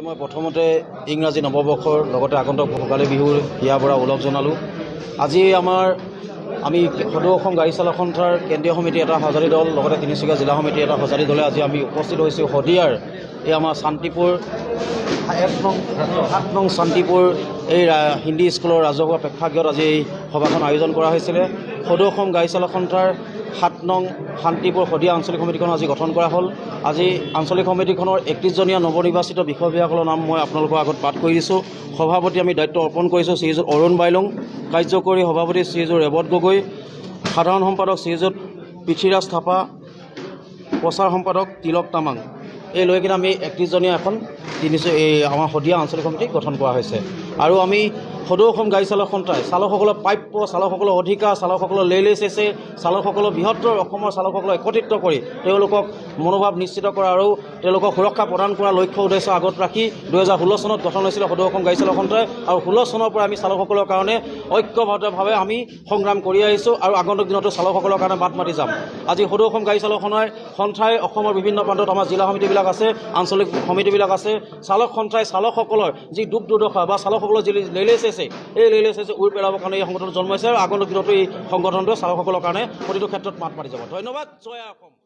হয় মই প্ৰথমতে ইংৰাজী নৱবৰ্ষৰ লগতে আগন্তুক ভোগালী বিহুৰ হিয়া ভৰা ওলগ জনালোঁ। আজি আমি সদৌ অসম গাড়ী চালক সন্থাৰ কেন্দ্ৰীয় সমিতি এটা সঁজাতি দল লগতে তিনিচুকীয়া জিলা সমিতি এটা সঁজাতি দলে আজি আমি উপস্থিত হৈছোঁ শদিয়াৰ এই আমাৰ শান্তিপুৰ 7 নং শান্তিপুৰ এই হিন্দী স্কুলৰ ৰাজহুৱা প্ৰেক্ষাগৃহত আজি এই সভাখন আয়োজন কৰা হৈছিলে। সদৌ অসম গাড়ী চালক সন্থাৰ 7 নং শান্তিপুৰ শদিয়া আঞ্চলিক সমিতিখন আজি গঠন কৰা হ'ল। আজি আঞ্চলিক সমিতিখনৰ 31জনীয়া নৱনিৰ্বাচিত বিষয়ববীয়াসকলৰ নাম মই আপোনালোকৰ আগত পাঠ কৰি দিছোঁ। সভাপতি আমি দায়িত্ব অৰ্পণ কৰিছোঁ শ্ৰীযুত অৰুণ বাইলুং, কাৰ্যকৰী সভাপতি শ্ৰীযুত ৰেৱত গগৈ, সাধাৰণ সম্পাদক শ্ৰীযুত পৃথ্বীৰাজ থাপা, প্ৰচাৰ সম্পাদক তিলক তামাং। এই লৈ কিনে আমি 31জনীয়া এখন আমাৰ শদিয়া আঞ্চলিক সমিতি গঠন কৰা হৈছে। আৰু আমি সদৌ অসম গাড়ী চালক সন্থাই চালকসকলৰ প্ৰাপ্য, চালকসকলৰ অধিকাৰ, চালকসকলৰ লেইলেচেছে, চালকসকলৰ বৃহত্তৰ অসমৰ চালকসকলক একত্ৰিত কৰি তেওঁলোকক মনোভাৱ নিশ্চিত কৰা আৰু তেওঁলোকক সুৰক্ষা প্ৰদান কৰাৰ লক্ষ্য উদ্দেশ্য আগত ৰাখি 2016 চনত গঠন হৈছিলে সদৌ অসম গাড়ী চালক সন্থাই। আৰু 16 চনৰ পৰা আমি চালকসকলৰ কাৰণে ঐক্যবদ্ধভাৱে আমি সংগ্ৰাম কৰি আহিছোঁ আৰু আগন্তুক দিনতো চালকসকলৰ কাৰণে মাত মাতি যাম। আজি সদৌ অসম গাড়ী চালক সন্থাই অসমৰ বিভিন্ন প্ৰান্তত আমাৰ জিলা সমিতিবিলাক আছে, আঞ্চলিক সমিতিবিলাক আছে। চালক সন্থাই চালকসকলৰ যি দুখ দুৰ্দশা বা চালকসকলৰ যি লেইলেচেছে এই লেইলেচেছে উৰ পেলাবৰ কাৰণে এই সংগঠন জন্ম হৈছে আৰু আগন্তুক দিনতো এই সংগঠনটোৱে চালকসকলৰ কাৰণে প্ৰতিটো ক্ষেত্ৰত মাত মাতি যাব। ধন্যবাদ। জয় অসম।